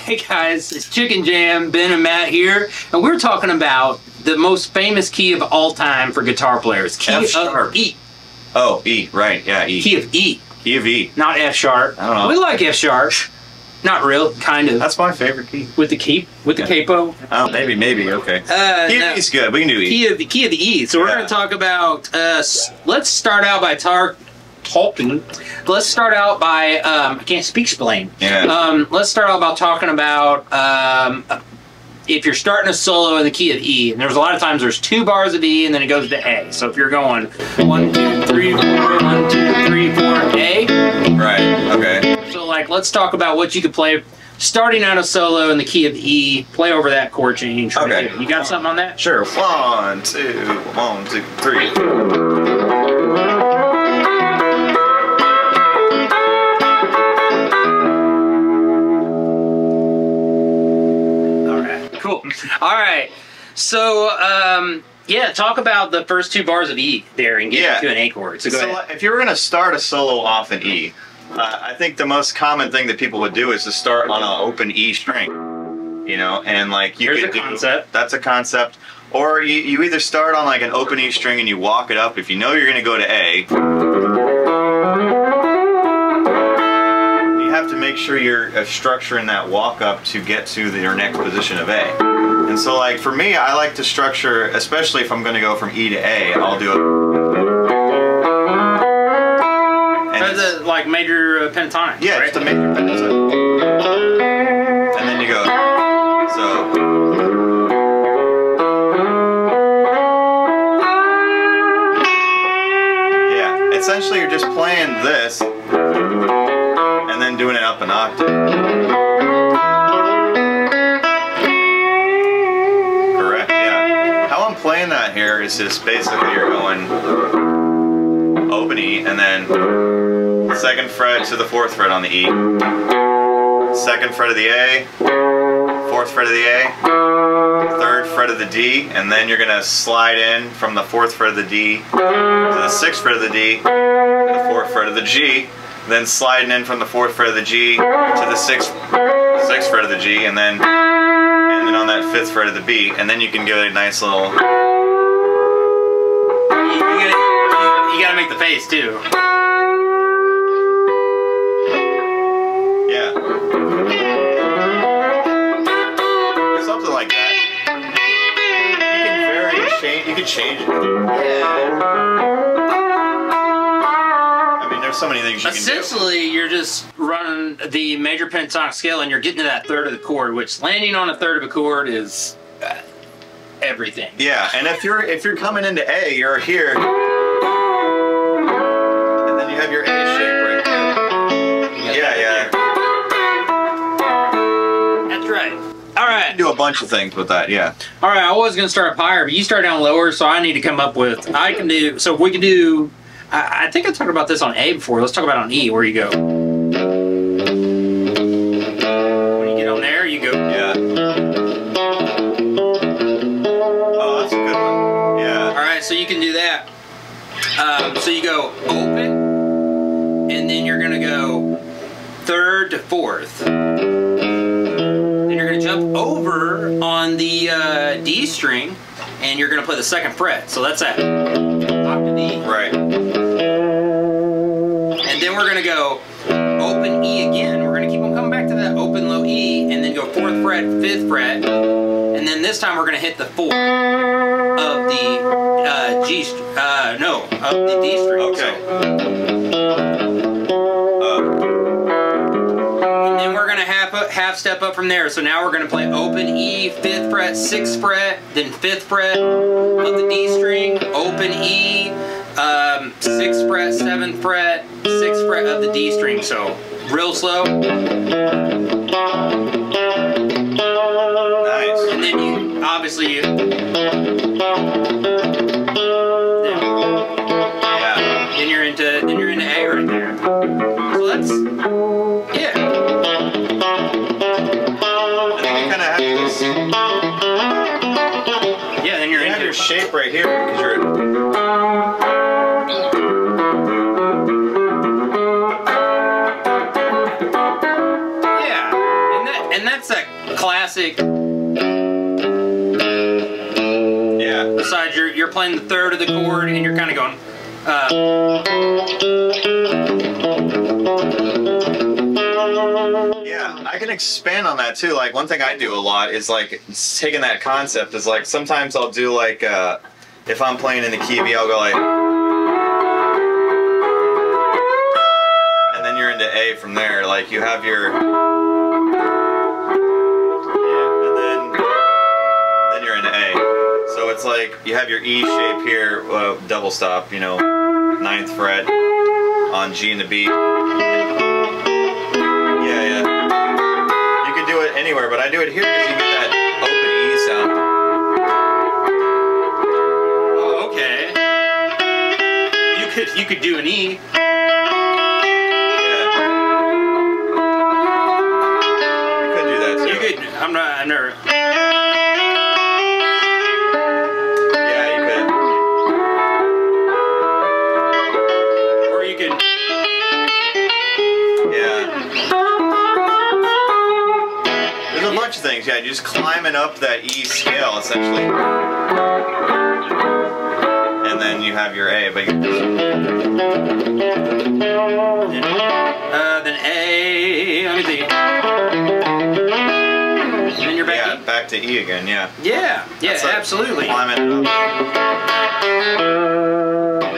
Hey guys, it's Chicken Jam, Ben and Matt here, and we're talking about the most famous key of all time for guitar players. Key of E. Oh, E, right, yeah, E. Key of E. Key of E. Not F sharp. I don't know. We like F sharp. Not real, kind of. That's my favorite key. With the capo. Oh, maybe, okay. Key of E's good, we can do E. Key of the E. So we're going to talk about, let's start out by talking. Let's start out by, I can't speak explain. Yeah. Let's start out by talking about, if you're starting a solo in the key of E, and there's a lot of times there's 2 bars of E and then it goes to A. So if you're going 1, 2, 3, 4, 1, 2, 3, 4, A. Right, okay. So like, let's talk about what you could play starting out a solo in the key of E. Play over that chord change. Okay. You got something on that? Sure. 1, 2, 3. Cool. All right. So, yeah, talk about the first 2 bars of E there and get to an A chord. So go ahead. If you were going to start a solo off an E, I think the most common thing that people would do is to start on an open E string. You know, and like you There's a concept. That's a concept. Or you either start on like an open E string and you walk it up if you know you're going to go to A. You have to make sure you're structuring that walk up to get to your next position of A. And so like for me, I like to structure, especially if I'm going to go from E to A, I'll do it. That's like major pentatonic. Yeah, right? it's a major pentatonic. And then you go, so. Yeah, essentially you're just playing this and then doing it up an octave. Correct, yeah. How I'm playing that here is just basically you're going open E and then 2nd fret to the 4th fret on the E, 2nd fret of the A, 4th fret of the A, 3rd fret of the D, and then you're gonna slide in from the 4th fret of the D to the 6th fret of the D, to the 4th fret of the G, then sliding in from the 4th fret of the G to the 6th fret of the G, and then on that 5th fret of the B, and then you can give it a nice little. You gotta make the face too. Yeah. Something like that. You can change it. Yeah. I mean, there's so many things you can do. Essentially, you're just running the major pentatonic scale and you're getting to that 1/3 of the chord, which landing on a 1/3 of a chord is everything. Yeah, and if you're coming into A, you're here. And then you have your A shape right there. Yeah. That's right. All right. You can do a bunch of things with that, yeah. All right, I was going to start up higher, but you start down lower, so I need to come up with, so we can do, I think I talked about this on A before. Let's talk about it on E, where you go. When you get on there, you go. Yeah. Oh, that's a good one. Yeah. All right, so you can do that. So you go open, and then you're going to go 3rd to 4th. Then you're going to jump over on the D string, and you're going to play the 2nd fret. So that's that octave D. Right. And then we're going to go open E again. We're going to keep on coming back to that open low E, and then go 4th fret, 5th fret, and then this time we're going to hit the 4 of the of the D string. Okay. And then we're going to half step up from there. So now we're going to play open E, 5th fret, 6th fret, then 5th fret of the D string, open E, 6th fret, 7th fret, 6th fret of the D string. So real slow. Nice. And then you obviously then you're into A right there. So that's yeah, then you're into your shape right here because you're classic. Yeah. Besides, you're playing the third of the chord, and you're kind of going. Yeah, I can expand on that too. Like one thing I do a lot is like taking that concept is like sometimes I'll do like if I'm playing in the key B, I'll go like, and then you're into A from there. Like you have your, and then you're into A. So it's like you have your E shape here, double stop, you know, 9th fret on G and the B. Yeah. You can do it anywhere, but I do it here because you get that open E sound. Oh, okay. You could do an E. Yeah. You could do that too. You could. I've never. Yeah, you could. Or you could. Yeah. There's a bunch of things. Yeah, you're just climbing up that E scale essentially, and then you have your A. But you're just... then A. Let me think. Then you're back. Yeah, back to E again. Yeah. Yeah. That's like Absolutely. climbing it up.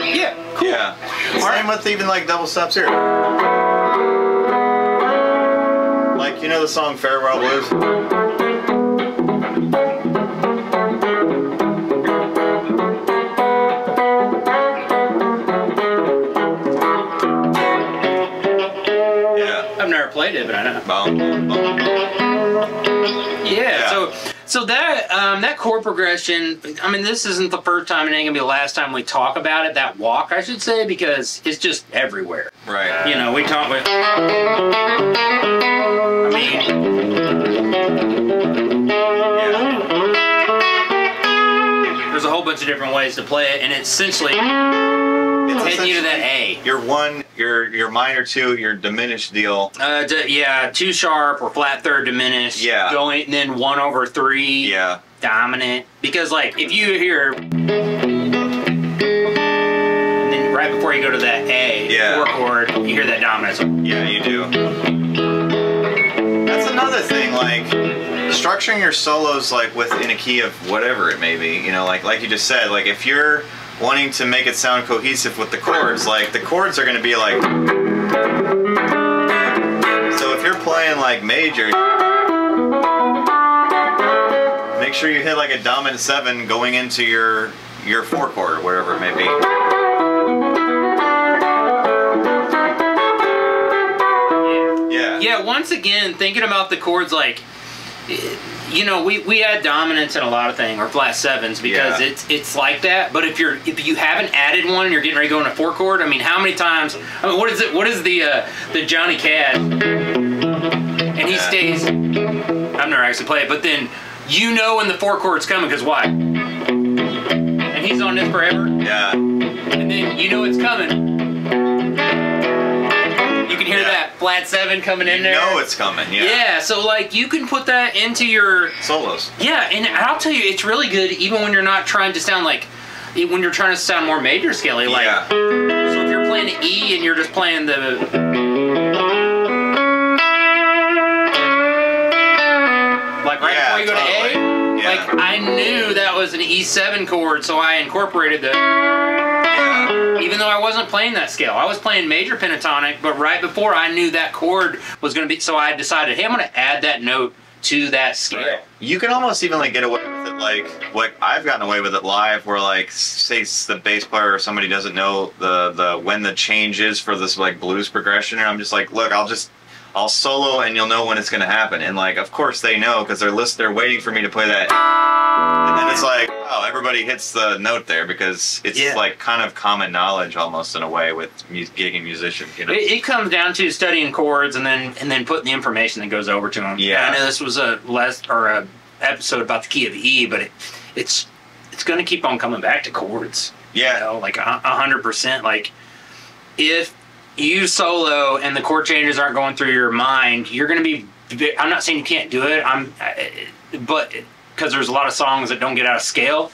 Yeah. Cool. Yeah. Same with even like double stops here. Like, you know the song Farewell Blues? Yeah. I've never played it, but I know. Yeah. So that chord progression, I mean, this isn't the first time and it ain't gonna be the last time we talk about it, that walk, I should say, because it's just everywhere. Right. You know, we talk with, I mean, Yeah. there's a whole bunch of different ways to play it, and it's essentially It's heading you to that A. Your minor 2, your diminished deal. Yeah, 2 sharp or flat third diminished. Yeah. Going, and then 1/3. Yeah. Dominant. Because, like, if you hear, and then right before you go to that A, Yeah. 4 chord, you hear that dominance. Yeah, you do. That's another thing, like structuring your solos like within a key of whatever it may be. You know, like you just said, like if you're wanting to make it sound cohesive with the chords, like the chords are going to be like. So if you're playing like major, make sure you hit like a dominant 7 going into your 4 chord or whatever it may be. Yeah, once again, thinking about the chords, like, you know, we add dominance in a lot of things, or flat 7s, because Yeah. it's like that. But if you haven't added one and you're getting ready to go in a 4 chord, I mean, how many times? I mean, what is the Johnny Cash? And he stays. I've never actually played it, but then you know when the 4 chord's coming, because why? And he's on this forever. Yeah. And then you know it's coming. You can hear that flat 7 coming in there. You know it's coming, yeah. Yeah, so like you can put that into your solos. Yeah, and I'll tell you, it's really good even when you're not trying to sound like, when you're trying to sound more major scale-y. Like, so if you're playing the E and you're just playing the, like right before you go to A, like I knew that was an E7 chord, so I incorporated the. Even though I wasn't playing that scale. I was playing major pentatonic, but right before I knew that chord was going to be, so I decided, hey, I'm going to add that note to that scale. Right. You can almost even like get away with it, like I've gotten away with it live, where like say the bass player or somebody doesn't know the when the change is for this like blues progression, and I'm just like, look, I'll solo and you'll know when it's going to happen. And like, of course they know, because they're waiting for me to play that. And then it's like, wow, everybody hits the note there, because it's like kind of common knowledge almost in a way with gigging musicians, you know. It comes down to studying chords and then putting the information that goes over to them. Yeah. I know this was a episode about the key of E, but it's going to keep on coming back to chords. Yeah. You know, like 100%. Like if you solo and the chord changes aren't going through your mind, you're going to be I'm not saying you can't do it. But because there's a lot of songs that don't get out of scale,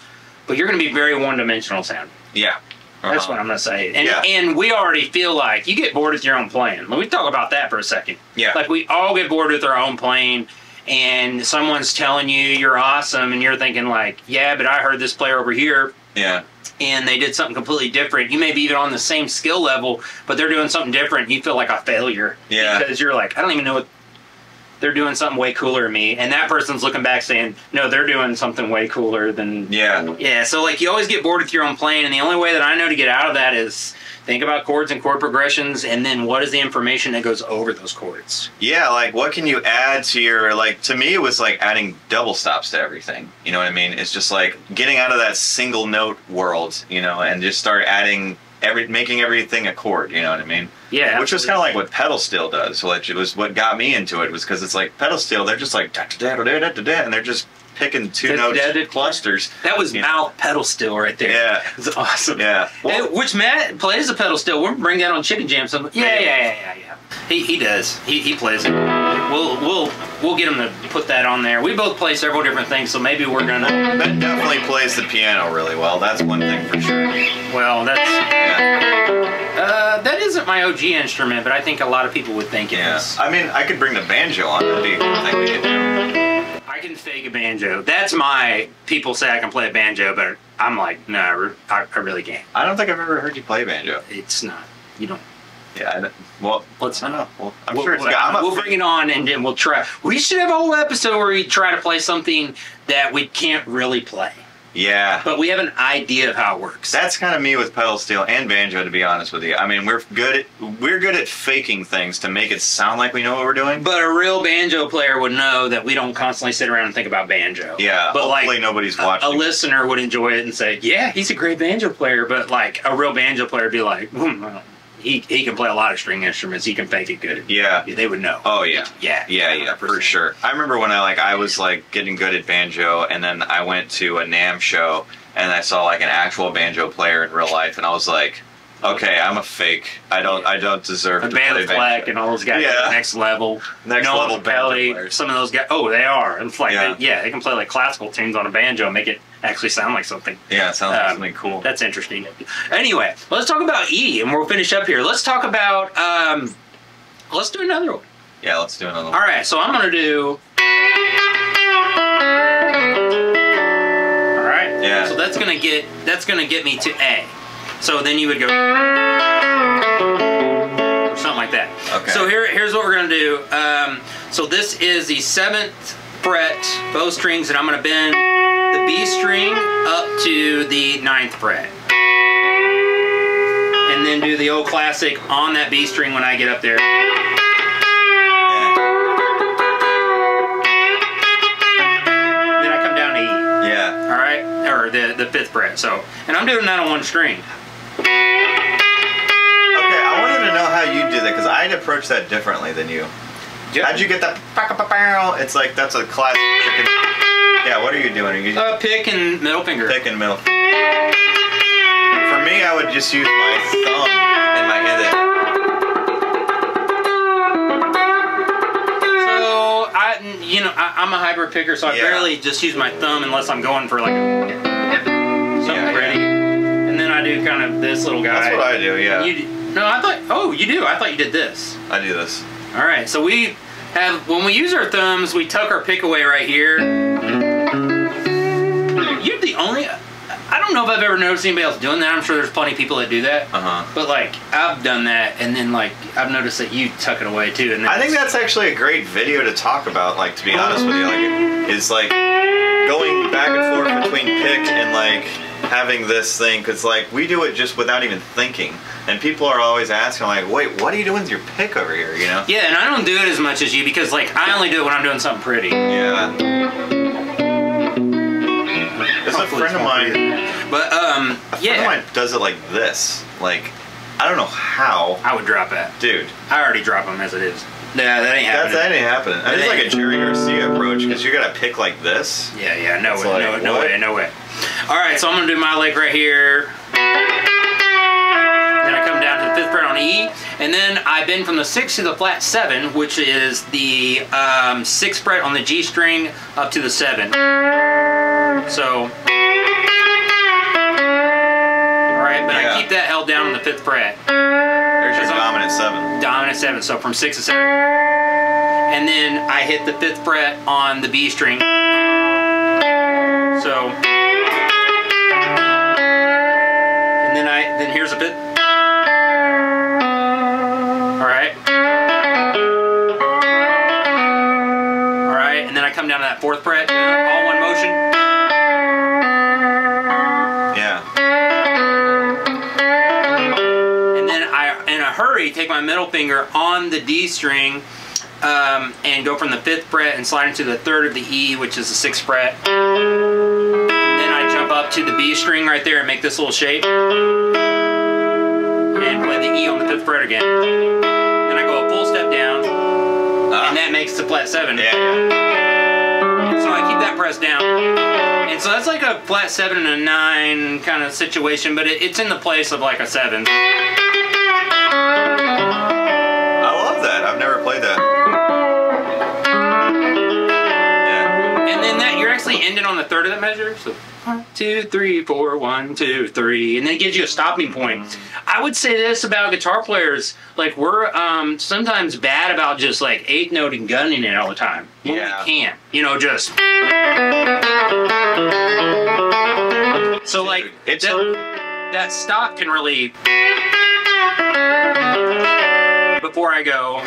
but you're going to be very one-dimensional sound. Yeah. That's what I'm going to say. And we already feel like you get bored with your own playing. Let me talk about that for a second. Yeah. Like we all get bored with our own playing, and someone's telling you you're awesome, and you're thinking like, yeah, but I heard this player over here. Yeah. And they did something completely different. You may be even on the same skill level, but they're doing something different. You feel like a failure. Yeah. Because you're like, I don't even know what they're doing something way cooler than me. And that person's looking back saying, no, they're doing something way cooler than... Yeah. Yeah, so like you always get bored with your own playing, and the only way that I know to get out of that is think about chords and chord progressions, and then what is the information that goes over those chords? Yeah, like what can you add to your, like, to me it was like adding double stops to everything. You know what I mean? It's just like getting out of that single note world, you know, and just start adding making everything a chord, you know what I mean? Yeah. Which was kind of like what pedal steel does. Which it was what got me into it, was because it's like pedal steel, they're just like da da da da da da, and they're just picking two notes clusters. That was mouth pedal steel right there. Yeah. It's awesome. Yeah. Well, which Matt plays the pedal steel. We're gonna bring that on Chicken Jam. Yeah. He does. He plays it. We'll get him to put that on there. We both play several different things, so maybe we're gonna. Ben definitely plays the piano really well. That's one thing for sure. Well, that's. Yeah. That isn't my OG instrument, but I think a lot of people would think it is. I mean, I could bring the banjo on. That'd be a cool thing we could do. I can fake a banjo. That's my. People say I can play a banjo, but I'm like, no, I really can't. I don't think I've ever heard you play banjo. It's not. You don't. Yeah, well, let's I don't know. Well, I'm sure it's we'll bring it on and then we'll try. We should have a whole episode where we try to play something that we can't really play. Yeah. But we have an idea of how it works. That's kind of me with pedal steel and banjo, to be honest with you. I mean, we're good at faking things to make it sound like we know what we're doing. But a real banjo player would know that we don't constantly sit around and think about banjo. Yeah, but hopefully like nobody's watching. A listener would enjoy it and say, yeah, he's a great banjo player. But like a real banjo player would be like, he can play a lot of string instruments. He can fake it good. Yeah. They would know. Oh, yeah. Yeah, for sure. I remember when I was like getting good at banjo, and then I went to a NAMM show, and I saw like an actual banjo player in real life, and I was like, okay, I'm a fake. I don't deserve to play banjo. Black and all those guys are next level. Next level banjo players. Some of those guys, they are. It's like, they can play like classical tunes on a banjo and make it actually sound like something. Yeah, it sounds like something cool. That's interesting. Anyway, let's talk about E, and we'll finish up here. Let's talk about, let's do another one. Yeah, let's do another one. All right, so I'm going to do... All right. Yeah. So that's gonna get me to A. So then you would go... or something like that. Okay. So here's what we're going to do. So this is the 7th fret bow strings, and I'm going to bend the B string up to the 9th fret. And then do the old classic on that B string when I get up there. Then I come down to E. Yeah. All right? Or the 5th fret. So, and I'm doing that on one string. Okay, I wanted to know how you did that, because I'd approach that differently than you. How'd you get that? It's like, that's a classic chicken. Yeah, what are you doing? Are you Pick and middle finger. Pick and middle. For me, I would just use my thumb and my index. So I'm a hybrid picker, so I barely just use my thumb unless I'm going for like something pretty. And then I do kind of this little guy. That's what I do. Yeah. No, I thought. Oh, you do. I thought you did this. I do this. All right. So we have, when we use our thumbs, we tuck our pick away right here. You're the only. I don't know if I've ever noticed anybody else doing that. I'm sure there's plenty of people that do that. But like, I've done that, and then like, I've noticed that you tuck it away too. And I think that's actually a great video to talk about. Like, to be honest with you, like, is like going back and forth between pick and like having this thing, because like we do it just without even thinking, and people are always asking like, wait, what are you doing with your pick over here? You know? Yeah, and I don't do it as much as you, because like I only do it when I'm doing something pretty. Yeah. There's a friend of mine. But a friend of mine does it like this. Like, I don't know how. I would drop that, dude. I already drop them as it is. Yeah, that ain't happening. That ain't happening. That is like a Jerry Garcia approach, because you gotta pick like this. Yeah, no way. All right, so I'm gonna do my lick right here. Then I come down to the 5th fret on E, and then I bend from the 6 to the flat 7, which is the 6th fret on the G string up to the 7. So, alright, but I keep that held down on the 5th fret. There's your dominant 7. Dominant 7, so from 6 to 7. And then I hit the 5th fret on the B string. So, and then here's a bit. Alright. Alright, and then I come down to that 4th fret, all one motion. Yeah. And then I, in a hurry, take my middle finger on the D string and go from the 5th fret and slide into the 3rd of the E, which is the 6th fret. And then I jump up to the B string right there and make this little shape. And play the E on the 5th fret again. Then I go a full step down, and that makes the flat 7. Yeah. And so I keep that pressed down. And so that's like a flat 7 and a 9 kind of situation, but it's in the place of like a 7. I love that. I've never played that. Yeah. And then that you're actually ending on the 3rd of that measure. So 1, 2, 3, 4, 1, 2, 3, and then it gives you a stopping point. I would say this about guitar players, like we're sometimes bad about just like 8th note and gunning it all the time. When we can't, you know, just. So like that stop can really. Before I go.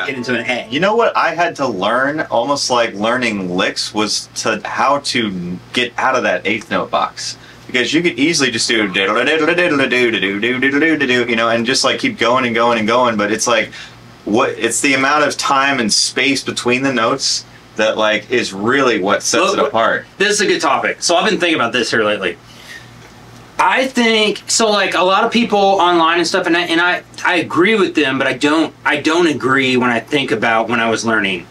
Get into an A. You know what I had to learn, almost like learning licks, was how to get out of that 8th note box. Because you could easily just do diddle diddle diddle diddle diddle diddle diddle, you know, and just like keep going and going and going. But it's like, it's the amount of time and space between the notes that like is really what sets it apart. This is a good topic. So I've been thinking about this here lately. I think so. Like a lot of people online and stuff, and I agree with them, but I don't agree when I think about when I was learning.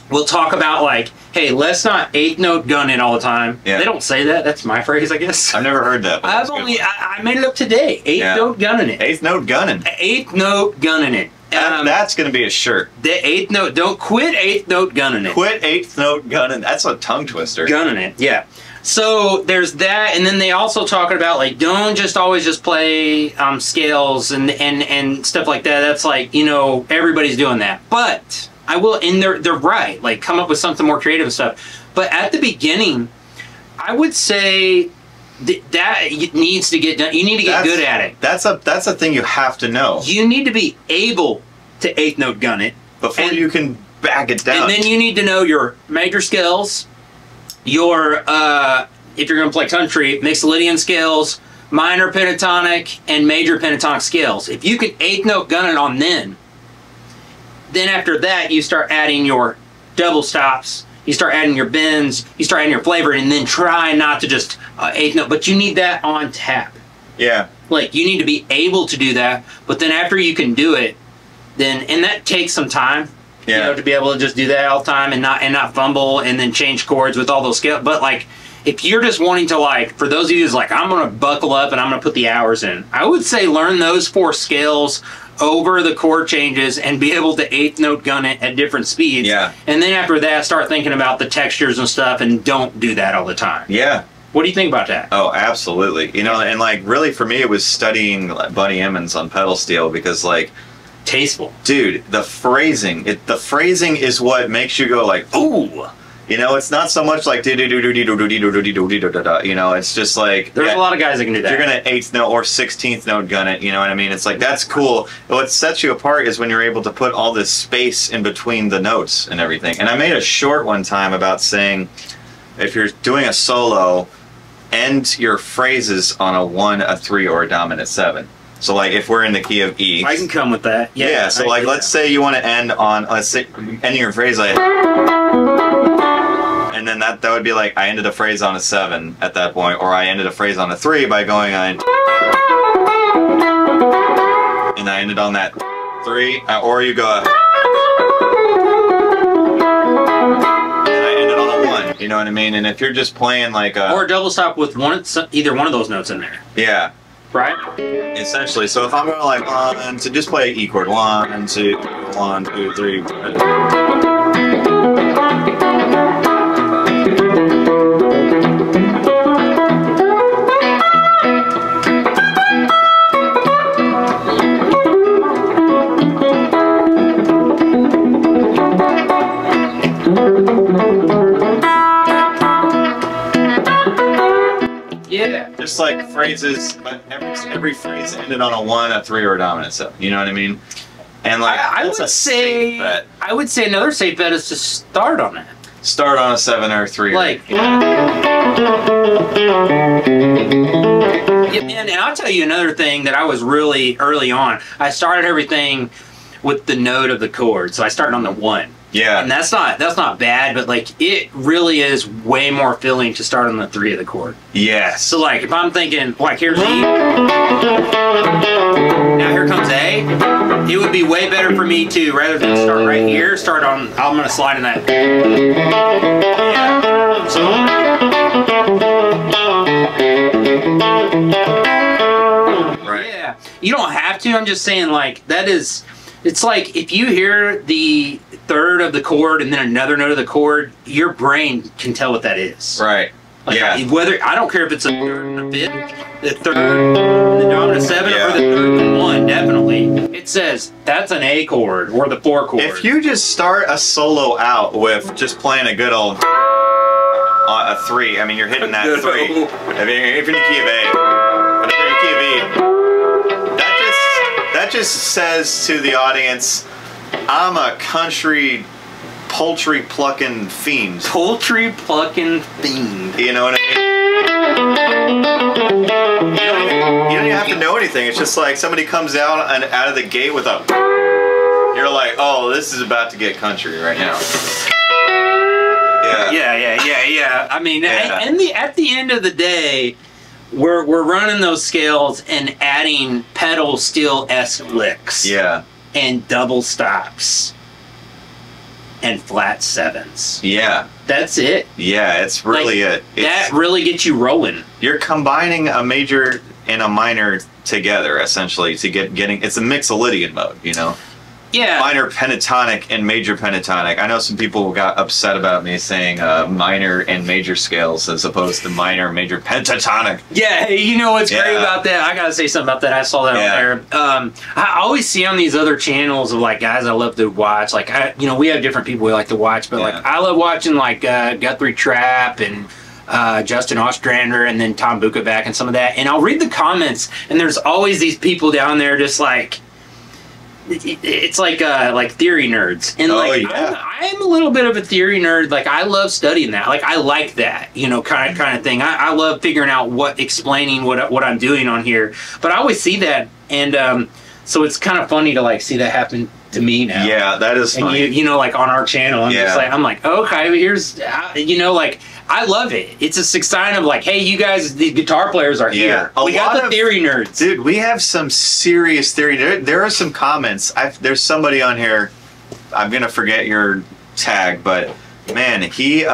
We'll talk about like, hey, let's not 8th note gun it all the time. Yeah. They don't say that. That's my phrase, I guess. I've never heard that. I made it up today. 8th note gunning it. 8th note gunning. 8th note gunning it. That's going to be a shirt. The 8th note. Don't quit 8th note gunning it. Quit 8th note gunning. That's a tongue twister. Gunning it. Yeah. So there's that, and then they also talk about like don't just always just play scales and stuff like that. That's like, you know, everybody's doing that. But I will, and they're right. Like come up with something more creative and stuff. But at the beginning, I would say that needs to get done. You need to get good at it. That's a thing you have to know. You need to be able to 8th note gun it before you can back it down. And then you need to know your major scales. Your, if you're going to play country, Mixolydian scales, minor pentatonic, and major pentatonic scales. If you can 8th note gun it on then after that you start adding your double stops, you start adding your bends, you start adding your flavor, and then try not to just 8th note, but you need that on tap. Yeah. Like you need to be able to do that, but then after you can do it, then, and that takes some time. Yeah. You know, to be able to just do that all the time and not fumble and then change chords with all those scales. But like, if you're just wanting to like, for those of you who's like, I'm gonna buckle up and I'm gonna put the hours in, I would say learn those 4 scales over the chord changes and be able to 8th note gun it at different speeds. Yeah. And then after that, start thinking about the textures and stuff, and don't do that all the time. Yeah. What do you think about that? Oh, absolutely. You know, and like really for me, it was studying Buddy Emmons on pedal steel because like. Tasteful. Dude, the phrasing is what makes you go like, ooh. You know, it's not so much like, you know, it's just like... There's a lot of guys that can do that. You're going to 8th note or 16th note gun it, you know what I mean? It's like, that's cool. What sets you apart is when you're able to put all this space in between the notes and everything. And I made a short one time about saying, if you're doing a solo, end your phrases on a 1, a 3, or a dominant 7. So like if we're in the key of E. I can come with that. Yeah, so like let's say you want to end on, let's say, ending your phrase like, and then that would be like, I ended a phrase on a 7 at that point, or I ended a phrase on a 3 by going on, and I ended on that 3, or you go, and I ended on a 1, you know what I mean? And if you're just playing like a... Or a double stop with either one of those notes in there. Yeah. right? Essentially. So if I'm going like one to just play E chord, 1, 2, 1, 2, 3. Yeah. Just like phrases, but every phrase ended on a 1, a 3, or a dominant 7. You know what I mean? And like I would say another safe bet is to start on it. Start on a 7 or a 3. Like, yeah, and I'll tell you another thing that I was really early on. I started everything with the note of the chord, so I started on the 1. yeah, And that's not bad, but like it really is way more filling to start on the 3 of the chord. yes. So like if I'm thinking like here's E, now here comes A, it would be way better for me to rather than start right here, start on I'm gonna slide in that. Yeah. So Right. yeah. You don't have to, I'm just saying like that is it's like if you hear the 3rd of the chord and then another note of the chord, your brain can tell what that is. Right. Like yeah. whether I don't care if it's a 3rd and a 5th, the 3rd, the dominant 7, Yeah. or the 3rd and 1. Definitely, it says that's an A chord or the 4 chord. If you just start a solo out with just playing a good old a 3, I mean you're hitting that 3. If you're in the key of A, but if you're in the key of E, that just says to the audience, I'm a country poultry plucking fiend. Poultry plucking fiend. You know what I mean? You don't even have to know anything. It's just like somebody comes out of the gate with a. You're like, oh, this is about to get country right now. Yeah. I mean, Yeah. at the end of the day, we're running those scales and adding pedal steel-esque licks. Yeah. And double stops. And flat 7s. Yeah. That's it. Yeah, it's really it. That really gets you rolling. You're combining a major and a minor together, essentially, to getting. It's a Mixolydian mode, you know. Yeah. Minor pentatonic and major pentatonic. I know some people got upset about me saying minor and major scales as opposed to minor and major pentatonic. Yeah, hey, you know what's great about that? I gotta say something about that. I saw that on there. I always see on these other channels of like guys I love to watch. Like, we have different people we like to watch, but like I love watching like Guthrie Trapp and Justin Ostrander and then Tom Bukovac and some of that. And I'll read the comments, and there's always these people down there just like. It's like theory nerds, and I'm a little bit of a theory nerd. Like I love studying that. Like I like that, kind of thing. I love figuring out explaining what I'm doing on here. But I always see that, and so it's kind of funny to like see that happen to me now. Yeah, that is funny. And like on our channel, I'm like, okay, here's, like. I love it. It's a sign of like, hey, you guys, these guitar players are here. We got the theory nerds. Dude, we have some serious theory. There are some comments. There's somebody on here, I'm going to forget your tag, but man, he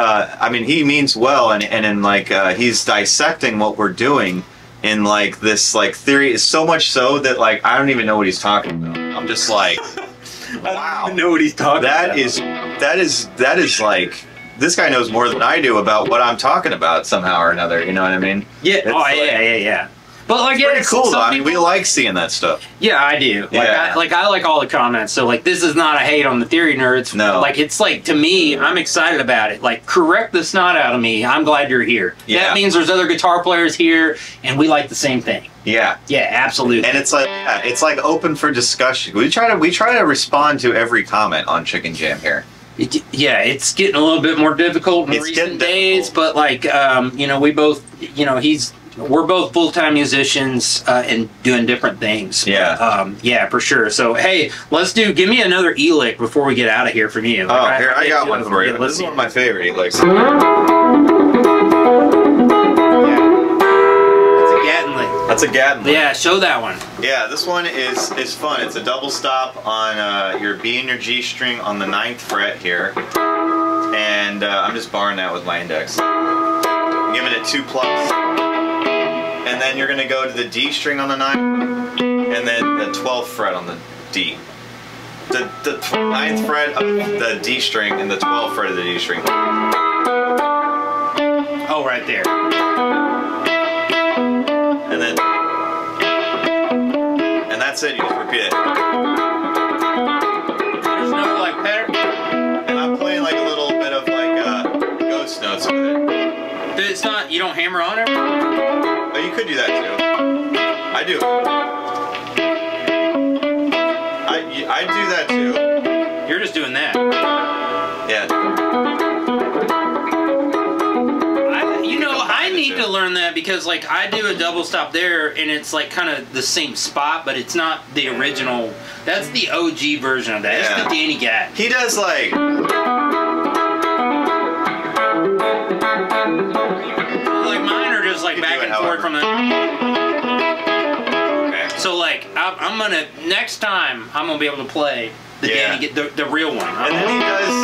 means well, and in like, he's dissecting what we're doing in like this like theory, so much so that like, I don't even know what he's talking about. I'm just like, wow. I don't even know what he's talking about. That is like, this guy knows more than I do about what I'm talking about somehow or another. You know what I mean? Yeah. Yeah. But like, it's pretty cool though. I mean, we like seeing that stuff. Yeah, I do. I like all the comments. So like, this is not a hate on the theory nerds. No. Like, it's like, to me, I'm excited about it. Like, correct the snot out of me. I'm glad you're here. Yeah. That means there's other guitar players here, and we like the same thing. Yeah. Yeah, absolutely. And it's like open for discussion. We try to respond to every comment on Chicken Jam here. It's getting a little bit more difficult in recent days, but like, we both, we're both full-time musicians and doing different things. Yeah. Yeah, for sure. So, hey, give me another E-lick before we get out of here from you. Like, I got one for you. This is one of my favorite E-licks. That's a Gatton lick. Yeah, show that one. Yeah, this one is fun. It's a double stop on your B and your G string on the 9th fret here. And I'm just barring that with my index. Giving it 2 plucks. and then you're gonna go to the D string on the 9, and then the 12th fret on the D. The 9th fret of the D string and the 12th fret of the D string. Oh, right there. And then, and that's it. You just repeat it. There's no like pattern. And I'm playing like a little bit of like ghost notes with it. It's not. You don't hammer on it. Oh, you could do that too. I do. I do that too. You're just doing that. Yeah. I need to learn that because like I do a double stop there and it's like kind of the same spot, but it's not the original. That's the OG version of that. Yeah. It's the Danny Gat. He does like. Like mine are just like back and forth from the. Okay. So like I'm gonna next time I'm gonna be able to play the Danny Gat, the real one. And then he does.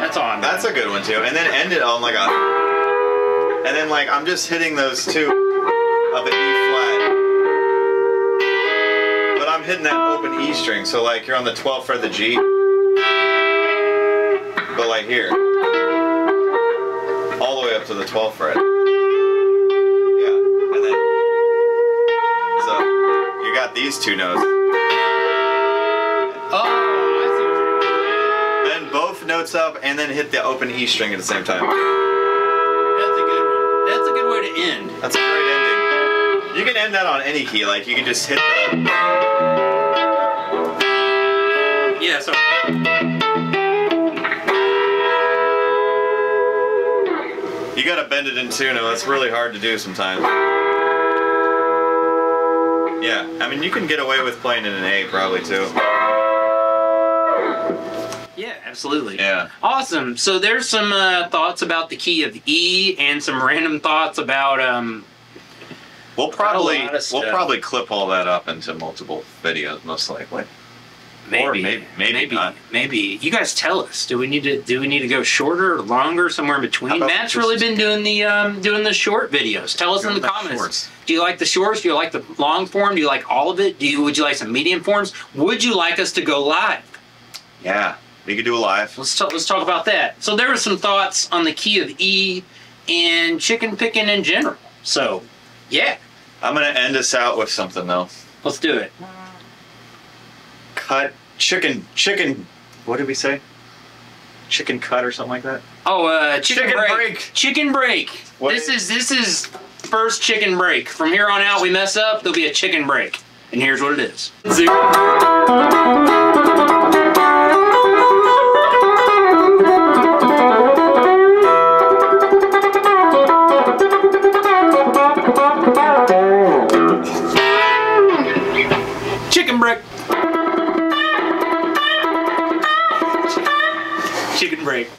That's on. That's a good one too. And then end it on like a. And then like I'm just hitting those two of the E flat. But I'm hitting that open E string, so like you're on the 12th fret of the G. But like here. All the way up to the 12th fret. Yeah. And then so you got these two notes. Oh, I see what you're doing. Then both notes up and then hit the open E string at the same time. That's a good one. That's a good way to end. That's a great ending. You can end that on any key, like you can just hit the... Yeah, so... You gotta bend it in two, no, that's really hard to do sometimes. Yeah, I mean you can get away with playing it in A probably too. Yeah, absolutely. Yeah. Awesome. So there's some thoughts about the key of E and some random thoughts about We'll probably stuff. clip all that up into multiple videos most likely. maybe Or maybe not. Maybe you guys tell us. Do we need to go shorter or longer, somewhere in between? How about Matt's just- really been doing the short videos. Tell us in the comments. Shorts. Do you like the shorts? Do you like the long form? Do you like all of it? Would you like some medium forms? Would you like us to go live? Yeah, we could do a live. Let's talk about that. So there were some thoughts on the key of E and chicken picking in general. So, yeah, I'm gonna end us out with something though. let's do it. Cut chicken. What did we say? Chicken cut or something like that. Oh, chicken Chicken break. break. Chicken break. What This is first chicken break. From here on out, we mess up, there'll be a chicken break. And here's what it is. Chicken break. Chicken break.